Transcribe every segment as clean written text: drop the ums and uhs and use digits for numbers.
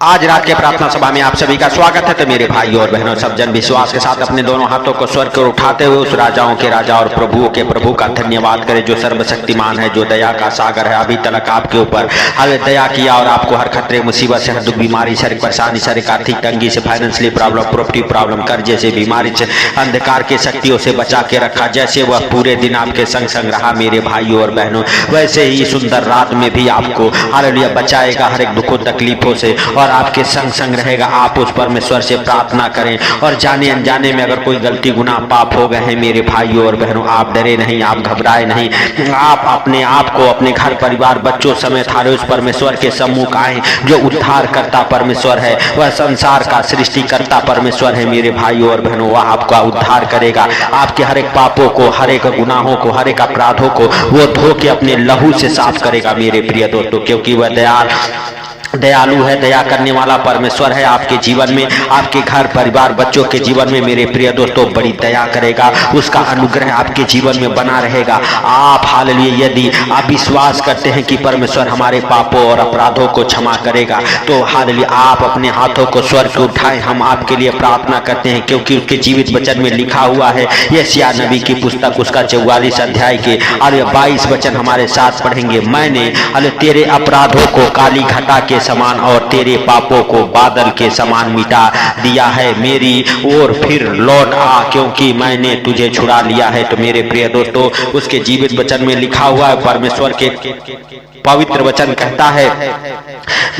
आज रात के प्रार्थना सभा में आप सभी का स्वागत है। तो मेरे भाई और बहनों, सब जन विश्वास के साथ अपने दोनों हाथों को स्वर्ग को उठाते हुए उस राजाओं के राजा और प्रभुओं के प्रभु का धन्यवाद करें जो सर्वशक्तिमान है, जो दया का सागर है। अभी तक आपके ऊपर हर दया किया और आपको हर खतरे मुसीबत से, हर दुख बीमारी से, हर परेशानी से, हर आर्थिक तंगी से, फाइनेंशियली प्रॉब्लम, प्रॉपर्टी प्रॉब्लम, कर्जे से, बीमारी से, अंधकार के शक्तियों से बचा के रखा। जैसे वह पूरे दिन आपके संग संग रहा मेरे भाइयों और बहनों, वैसे ही सुंदर रात में भी आपको हालेलुया बचाएगा हर एक दुखों तकलीफों से और आपके संग संग रहेगा। आप उस परमेश्वर से प्रार्थना करें और जाने अनजाने में अगर कोई गलती गुनाह पाप हो गए हैं मेरे भाइयों और बहनों, आप डरे नहीं, आप घबराए नहीं। आप अपने आप को, अपने घर परिवार बच्चों समेत हारे उस परमेश्वर के सम्मुख आए जो उद्धार करता परमेश्वर है। वह संसार का सृष्टिकर्ता परमेश्वर है मेरे भाइयों और बहनों। वह आपका उद्धार करेगा, आपके हर एक पापों को, हर एक गुनाहों को, हर एक अपराधों को वो धो के अपने लहू से साफ करेगा मेरे प्रिय दोस्तों, क्योंकि वह दयालु है, दया करने वाला परमेश्वर है। आपके जीवन में, आपके घर परिवार बच्चों के जीवन में मेरे प्रिय दोस्तों बड़ी दया करेगा, उसका अनुग्रह आपके जीवन में बना रहेगा। आप हालेलुया यदि आप विश्वास करते हैं कि परमेश्वर हमारे पापों और अपराधों को क्षमा करेगा तो हालेलुया आप अपने हाथों को स्वर्ग को उठाएं। हम आपके लिए प्रार्थना करते हैं क्योंकि उसके जीवित वचन में लिखा हुआ है, यशायाह नबी की पुस्तक उसका 44 अध्याय के 22 वचन हमारे साथ पढ़ेंगे। मैंने तेरे अपराधों को काली घटा के समान और तेरे पापों को बादल के समान मिटा दिया है। मेरी ओर फिर लौट आ क्योंकि मैंने तुझे छुड़ा लिया है। तो मेरे प्रिय दोस्तों, उसके जीवित वचन में लिखा हुआ है, परमेश्वर के पवित्र वचन कहता है,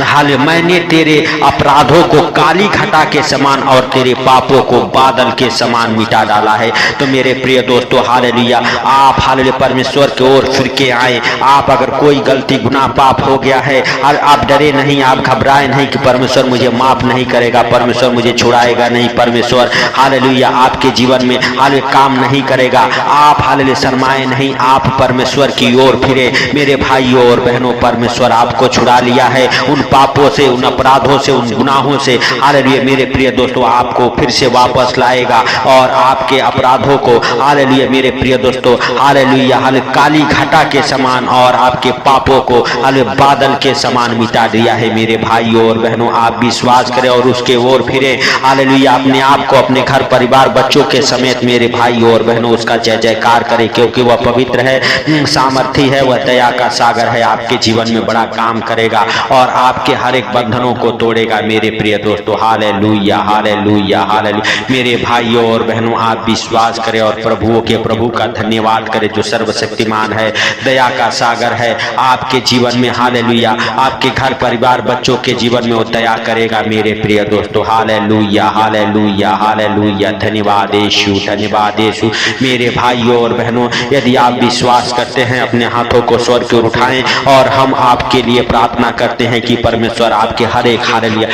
हाल मैंने तेरे अपराधों को काली घटा के समान और तेरे पापों को बादल के समान मिटा डाला है। तो मेरे प्रिय दोस्तों हालेलुया, आप हालेलुया परमेश्वर की ओर फिर के आए। आप अगर कोई गलती गुनाह पाप हो गया है, आप डरे नहीं, आप घबराए नहीं कि परमेश्वर मुझे माफ नहीं करेगा, परमेश्वर मुझे छुड़ाएगा नहीं, परमेश्वर हालेलुया आपके जीवन में हालेलुया काम नहीं करेगा। आप हालेलुया शर्माए नहीं, आप परमेश्वर की ओर फिरे मेरे भाइयों और बहनों। परमेश्वर आपको छुड़ा लिया है उन पापों से, उन अपराधों से, उन गुनाहों से। हालेलुया मेरे प्रिय दोस्तों, आपको फिर से वापस लाएगा और आपके अपराधों को हालेलुया मेरे प्रिय दोस्तों हालेलुया हालेलुया काली घटा के समान और आपके पापों को हालेलुया बादल के समान मिटा दिया है मेरे भाइयों और बहनों। आप विश्वास करें और उसके ओर फिरे हालेलुया, अपने आप को, अपने घर परिवार बच्चों के समेत मेरे भाइयों और बहनों उसका जय जयकार करें, क्योंकि वह पवित्र है, सामर्थी है, वह दया का सागर है। आपके जीवन में बड़ा काम करेगा और आपके हर एक बंधनों को तोड़ेगा मेरे प्रिय दोस्तों। हालेलुया हालेलुया हालेलुया मेरे भाइयों और बहनों, आप विश्वास करें और प्रभुओं के प्रभु का धन्यवाद करें जो सर्वशक्तिमान है, दया का सागर है। आपके जीवन में हालेलुया, आपके घर परिवार बच्चों के जीवन में वो दया करेगा मेरे प्रिय दोस्तों। हालेलुया हालेलुया हालेलुया धन्यवाद यीशु, धन्यवाद यीशु। मेरे भाइयों और बहनों, यदि आप विश्वास करते हैं अपने हाथों को स्वर्ग की ओर उठाएं और हम आपके लिए प्रार्थना करते हैं कि परमेश्वर आपके हर एक हालेलुया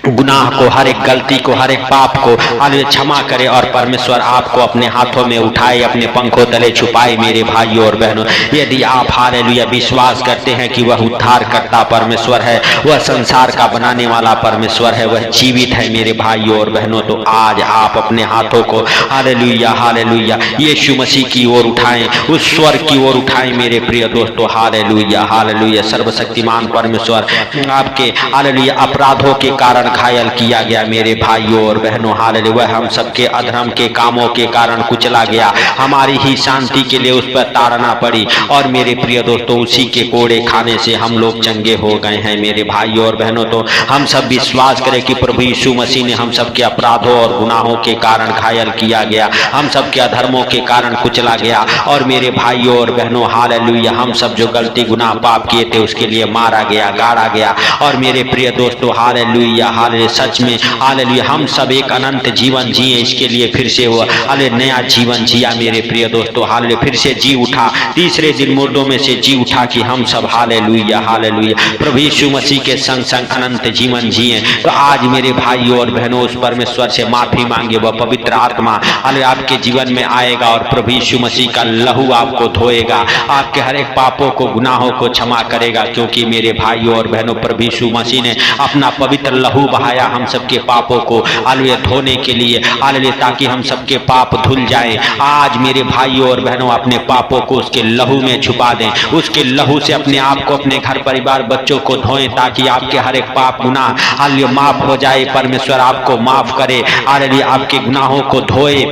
गुनाह को, हर एक गलती को, हर एक पाप को हालेलुया क्षमा करे और परमेश्वर आपको अपने हाथों में उठाए, अपने पंखों तले छुपाए मेरे भाइयों और बहनों। यदि आप हालेलुया विश्वास करते हैं कि वह उद्धार करता परमेश्वर है, वह संसार का बनाने वाला परमेश्वर है, वह जीवित है मेरे भाइयों और बहनों, तो आज आप अपने हाथों को हालेलुया हालेलुया यीशु मसीह की ओर उठाएं, उस स्वर्ग की ओर उठाएं मेरे प्रिय दोस्तों। हालेलुया हालेलुया सर्वशक्तिमान परमेश्वर आपके हालेलुया अपराधों के कारण घायल किया गया मेरे भाइयों और बहनों। हालेलुया वह हम सबके अधर्म के कामों के कारण कुचला गया, हमारी ही शांति के लिए उस पर ताड़ना पड़ी और मेरे प्रिय दोस्तों उसी के कोड़े खाने से हम लोग चंगे हो गए हैं मेरे भाइयों और बहनों। तो हम सब विश्वास करें कि प्रभु यीशु मसीह ने हम सबके अपराधों और गुनाहों के कारण घायल किया गया, हम सबके अधर्मों के कारण कुचला गया और मेरे भाइयों और बहनों हालेलुया हम सब जो गलती गुनाह पाप किए थे उसके लिए मारा गया, गाड़ा गया। और मेरे प्रिय दोस्तों हालेलुया हालेलुया सच में हालेलुया हम सब एक अनंत जीवन जिए, इसके लिए फिर से वो हालेलुया नया जीवन जिया मेरे प्रिय दोस्तों। हालेलुया फिर से जी उठा, तीसरे दिन मुर्दों में से जी उठा कि हम सब हालेलुया हालेलुया प्रभु यीशु मसीह के संग संग अनंत जीवन जिए। तो आज मेरे भाइयों और बहनों उस परमेश्वर से माफी मांगे, वह पवित्र आत्मा हालेलुया आपके जीवन में आएगा और प्रभु यीशु मसीह का लहू आपको धोएगा, आपके हर एक पापों को, गुनाहों को क्षमा करेगा, क्योंकि मेरे भाइयों और बहनों प्रभु यीशु मसीह ने अपना पवित्र लहू बहाया हम सबके पापों को हालेलुया धोने के लिए, हालेलुया ताकि हम सबके पाप धुल जाएं। आज मेरे भाइयों और बहनों अपने पापों को उसके लहू में छुपा दें, उसके लहू से अपने आप को, अपने घर परिवार बच्चों को धोएं, ताकि आपके हर एक पाप गुनाह हालेलुया माफ हो जाए। परमेश्वर आपको माफ करे, हालेलुया आपके गुनाहों को धोए,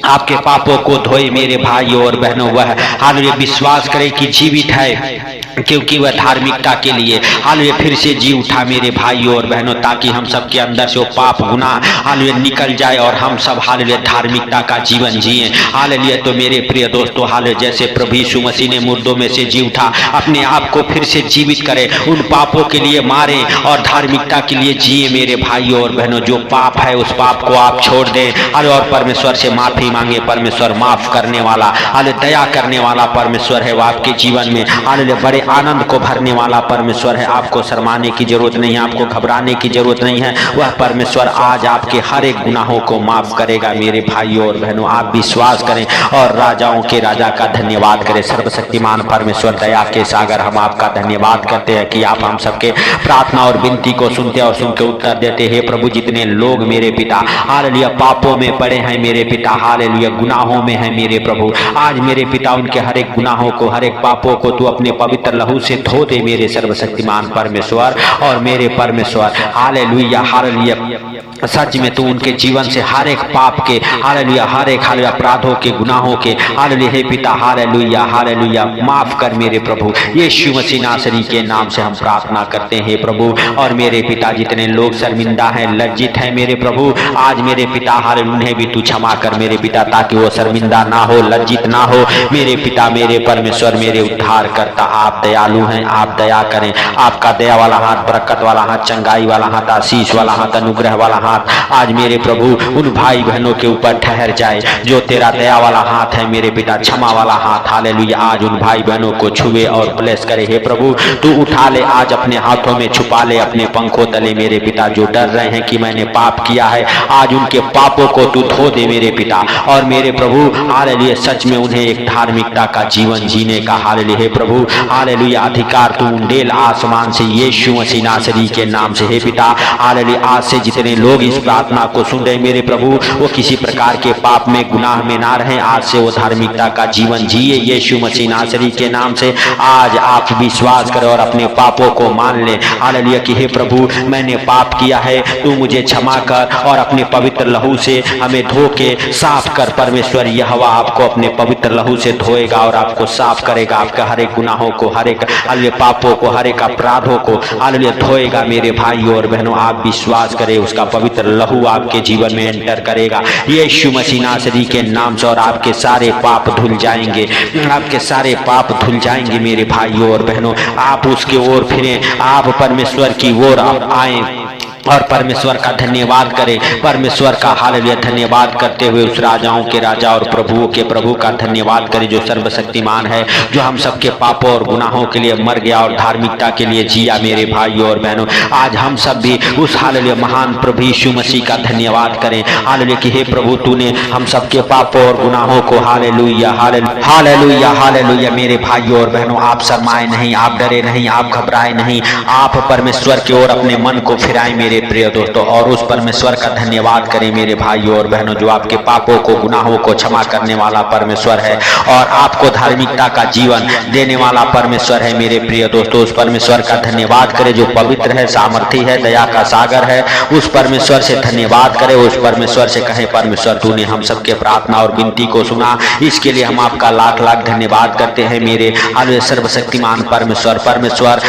आपके पापों को धोए। मेरे भाइयों और बहनों वह हालेलुया विश्वास करे कि जीवित है, क्योंकि वह धार्मिकता के लिए हालेलुया फिर से जी उठा। मेरे भाइयों और बहनों ताकि हम सबके अंदर से वो पाप गुनाह हालेलुया निकल जाए और हम सब हालेलुया धार्मिकता का जीवन जिए। हालेलुया तो मेरे प्रिय दोस्तों हालेलुया जैसे प्रभु यीशु मसीह ने मुर्दों में से जी उठा, अपने आप को फिर से जीवित करे, उन पापों के लिए मारे और धार्मिकता के लिए जिए। मेरे भाइयों और बहनों जो पाप है उस पाप को आप छोड़ दें हालेलुया और परमेश्वर से माफी मांगे। परमेश्वर माफ करने वाला हालेलुया दया करने वाला परमेश्वर है। वो आपके जीवन में हालेलुया बड़े आनंद को भरने वाला परमेश्वर है। आपको शर्माने की जरूरत नहीं है, आपको घबराने की जरूरत नहीं है। वह परमेश्वर आज आपके हर एक गुनाहों को माफ करेगा। मेरे भाइयों और बहनों आप विश्वास करें और राजाओं के राजा का धन्यवाद करें। सर्वशक्तिमान परमेश्वर दया के सागर हम आपका धन्यवाद करते हैं कि आप हम सबके प्रार्थना और विनती को सुनते और सुन के उत्तर देते हैं। प्रभु जितने लोग मेरे पिता हालेलुया पापों में पड़े हैं मेरे पिता, हालेलुया गुनाहों में है मेरे प्रभु, आज मेरे पिता उनके हर एक गुनाहों को, हर एक पापों को तू अपने पवित्र लहू से धो दे मेरे सर्वशक्तिमान परमेश्वर और मेरे परमेश्वर। हालेलुया हालेलुया सच में तू उनके जीवन से हर एक पाप के हालेलुया, हर एक हालेलुया अपराधों के, गुनाहों के हालेलुया हे पिता हालेलुया हालेलुया माफ कर मेरे प्रभु। यीशु मसीह नासरी के नाम से हम प्रार्थना करते हैं प्रभु। और मेरे पिता जितने लोग शर्मिंदा हैं, लज्जित हैं मेरे प्रभु, आज मेरे पिता हालेलुया उन्हें भी तू क्षमा कर मेरे पिता, ताकि वो शर्मिंदा ना हो, लज्जित ना हो मेरे पिता, मेरे परमेश्वर, मेरे उद्धार करता। आप दयालु हैं, आप दया करें। आपका दया वाला हाथ, बरकत वाला हाथ, चंगाई वाला हाथ, आशीष वाला हाथ, अनुग्रह वाला हाथ आज मेरे प्रभु उन भाई बहनों के ऊपर ठहर जाए जो तेरा दया वाला हाथ है मेरे पिता, क्षमा वाला हाथ हालेलुया आज उन भाई बहनों को छुए और ब्लेस करे। हे प्रभु तू उठा ले आज, अपने हाथों में छुपा ले, अपने पंखों तले मेरे पिता। जो डर रहे हैं कि मैंने पाप किया है, आज उनके पापों को तू धो दे मेरे पिता। और मेरे प्रभु हालेलुया सच में उन्हें एक धार्मिकता का जीवन जीने का हालेलुया हे प्रभु हालेलुया अधिकार तू उंडेल आसमान से यीशु मसीह नासरी के नाम से। हे पिता हालेलुया आज से जितने लोग इस प्रार्थना को सुन रहे मेरे प्रभु वो किसी प्रकार के पाप में, गुनाह में ना रहे, आज से वो धार्मिकता का जीवन जिए यीशु मसीह नासरी के नाम से। आज आप विश्वास करें और अपने पापों को मान ले हालेलुया कि हे प्रभु मैंने पाप किया है, तू मुझे क्षमा कर और अपने पवित्र लहू से हमें धो के साफ कर। परमेश्वर यहोवा आपको अपने पवित्र लहू से धोएगा और आपको साफ करेगा, आपका हर एक गुनाहों को, हर एक हालेलुया पापों को, हर एक अपराधों को हालेलुया धोएगा। मेरे भाइयों और बहनों आप विश्वास करें, उसका पवित्र लहू आपके जीवन में एंटर करेगा यीशु मसीह नासरी के नाम से और आपके सारे पाप धुल जाएंगे, आपके सारे पाप धुल जाएंगे। मेरे भाइयों और बहनों आप उसके ओर फिरें, आप परमेश्वर की ओर आप आए और परमेश्वर का धन्यवाद करें। परमेश्वर का हालेलुया धन्यवाद करते हुए उस राजाओं के राजा और प्रभुओं के प्रभु का धन्यवाद करें जो सर्वशक्तिमान है, जो हम सबके पापों और गुनाहों के लिए मर गया और धार्मिकता के लिए जिया। मेरे भाइयों और बहनों आज हम सब भी उस हालेलुया महान प्रभु यीशु मसीह का धन्यवाद करें हालेलुया कि हे प्रभु तूने हम सबके पापों और गुनाहों को हालेलुया हालेलुया हालेलुया। मेरे भाइयों और बहनों आप शर्माए नहीं, आप डरे नहीं, आप घबराए नहीं, आप परमेश्वर की ओर अपने मन को फिराएं मेरे प्रिय दोस्तों और उस परमेश्वर का धन्यवाद करें मेरे भाइयों और बहनों जो आपके पापों को, गुनाहों को क्षमा करने वाला परमेश्वर है और आपको धार्मिकता का जीवन देने वाला परमेश्वर है। मेरे प्रिय दोस्तों उस परमेश्वर का धन्यवाद करें जो पवित्र है, सामर्थी है, दया का सागर है। उस परमेश्वर से धन्यवाद करें, उस परमेश्वर से कहें परमेश्वर तूने हम सबके प्रार्थना और विनती को सुना, इसके लिए हम आपका लाख लाख धन्यवाद करते हैं मेरे हालेलुया सर्वशक्तिमान परमेश्वर। परमेश्वर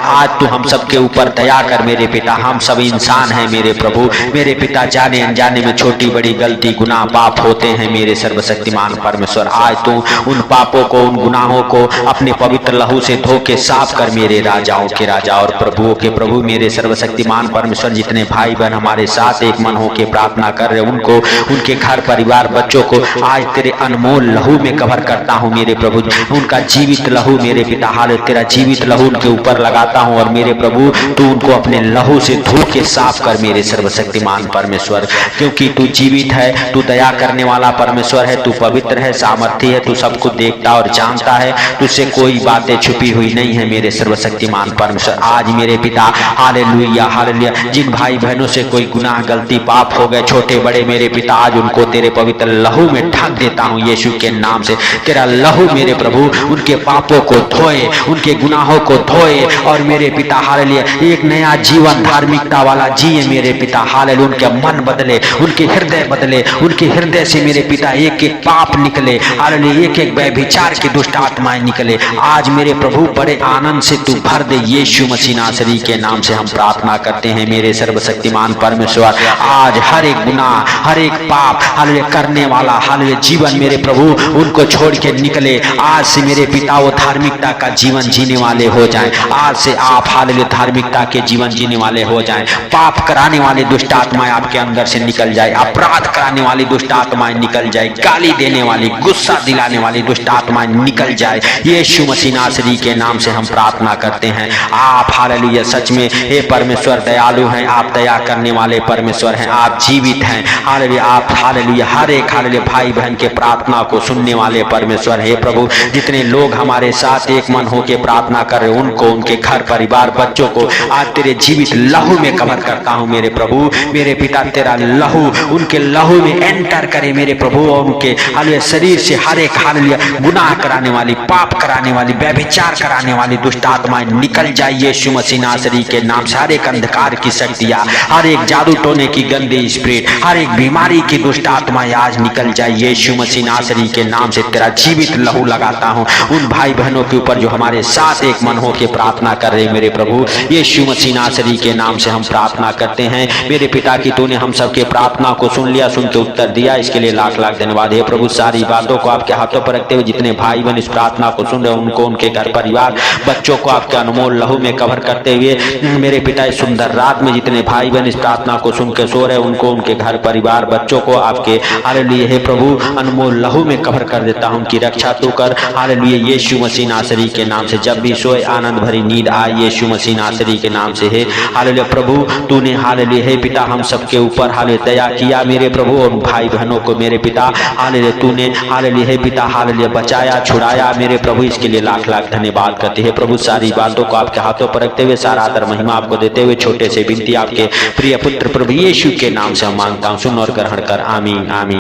आज तू हम सबके ऊपर दया कर मेरे पिता। हम सब इंसान है मेरे प्रभु, मेरे पिता जाने अनजाने में छोटी बड़ी गलती, गुनाह, पाप होते हैं मेरे सर्वशक्तिमान परमेश्वर। आज तू उन पापों को, उन गुनाहों को अपने पवित्र लहू से धो के साफ कर मेरे राजाओं के राजा और प्रभुओं के प्रभु। मेरे सर्वशक्तिमान परमेश्वर जितने भाई बहन हमारे साथ एक मन होकर प्रार्थना कर रहे उनको, उनके घर परिवार बच्चों को आज तेरे अनमोल लहू में कवर करता हूँ मेरे प्रभु। उनका जीवित लहू मेरे पिता हाल तेरा जीवित लहू उनके ऊपर लगाता हूँ और मेरे प्रभु तू उनको अपने लहू से धो के मुझे साफ कर मेरे सर्वशक्तिमान परमेश्वर, क्योंकि तू जीवित है, तू दया करने वाला परमेश्वर है, तू पवित्र है, सामर्थी है, तू सब कुछ देखता और जानता है, तुझसे कोई बातें छुपी हुई नहीं है मेरे सर्वशक्तिमान परमेश्वर। आज मेरे पिता हालेलुया हालेलुया, जिन भाई बहनों से कोई गुनाह गलती पाप हो गए छोटे बड़े मेरे पिता, आज उनको तेरे पवित्र लहू में ढक देता हूँ यीशु के नाम से। तेरा लहू मेरे प्रभु उनके पापों को धोए, उनके गुनाहों को धोए और मेरे पिता हालेलुया एक नया जीवन धार्मिकता वाला जिए मेरे पिता हालेलुया। उनके मन बदले, उनके हृदय बदले, उनके हृदय से मेरे पिता एक एक पाप निकले हालेलुया, एक एक व्यभिचार की दुष्ट आत्माएं निकले। आज मेरे प्रभु बड़े आनंद से तू भर दे यीशु मसीह नासरी के नाम से हम प्रार्थना करते हैं मेरे सर्वशक्तिमान परमेश्वर। आज हर एक गुनाह, हर एक पाप हालेलुया करने वाला हालेलुया जीवन मेरे प्रभु उनको छोड़ के निकले। आज से मेरे पिता वो धार्मिकता का जीवन जीने वाले हो जाएं। आज से आप हालेलुया धार्मिकता के जीवन जीने वाले हो जाएं। पाप कराने वाली दुष्ट आत्माएं आपके अंदर से निकल जाए, अपराध कराने वाली दुष्ट आत्माएं निकल जाए, गाली देने वाली, गुस्सा दिलाने वाली दुष्ट आत्माएं निकल जाए यीशु मसीह नासरी के नाम से हम प्रार्थना करते हैं। आप हालेलुया सच में हे परमेश्वर दयालु हैं, आप दया करने वाले परमेश्वर हैं, आप जीवित हैं हालेलुया। आप हालेलुया हर एक हालेलुया भाई बहन के प्रार्थना को सुनने वाले परमेश्वर हे प्रभु। जितने लोग हमारे साथ एक मन होकर प्रार्थना कर रहे उनको, उनके घर परिवार बच्चों को आज तेरे जीवित लहू में कवर करता हूं मेरे प्रभु। मेरे पिता तेरा लहू उनके लहू में एंटर करे मेरे प्रभु, और उनके हालेलुया शरीर से हर एक हालेलुया गुनाह कराने वाली, पाप कराने वाली, व्यभिचार कराने वाली दुष्ट आत्माएं निकल जाए यीशु मसीह नासरी के नाम से। हर एक अंधकार की शक्तियां, हर एक जादू टोने की गंदी स्पिरिट, हर एक बीमारी की दुष्ट आत्माएं आज निकल जाए यीशु मसीह नासरी के नाम से। तेरा जीवित लहू लगाता हूं उन भाई बहनों के ऊपर जो हमारे साथ एक मन होकर प्रार्थना कर रहे मेरे प्रभु। यीशु मसीह नासरी के नाम से हम प्रार्थना करते हैं मेरे पिता की तूने हम सबके प्रार्थना को सुन लिया, सुनते उत्तर दिया, इसके लिए लाख लाख धन्यवाद। हे प्रभु सारी बातों को आपके हाथों पर रखते हुए जितने भाई बहन इस प्रार्थना को सुन रहे उनको, उनके घर परिवार बच्चों को आपके अनमोल लहू में कवर करते हुए मेरे पिता इस सुंदर रात में जितने भाई बहन इस प्रार्थना को सुन के सो रहे उनको, उनके घर परिवार बच्चों को आपके हालेलुया हे प्रभु अनमोल लहू में कवर कर देता हूं। उनकी रक्षा तू कर हालेलुया यीशु मसीह नासरी के नाम से। जब भी सोए आनंद भरी नींद आए यीशु मसीह नासरी के नाम से। हे हालेलुया प्रभु तूने हालेलुया हे पिता हम सबके ऊपर हालेलुया दया किया मेरे प्रभु, और भाई बहनों को मेरे पिता हालेलुया तूने हालेलुया हे पिता हालेलुया बचाया छुड़ाया मेरे प्रभु, इसके लिए लाख लाख धन्यवाद करते हैं प्रभु। सारी बातों को आपके हाथों पर रखते हुए सारा आदर महिमा आपको देते हुए छोटे से विनती आपके प्रिय पुत्र प्रभु यीशु के नाम से हम मांगता हूं, सुन और ग्रहण कर, आमीन आमीन।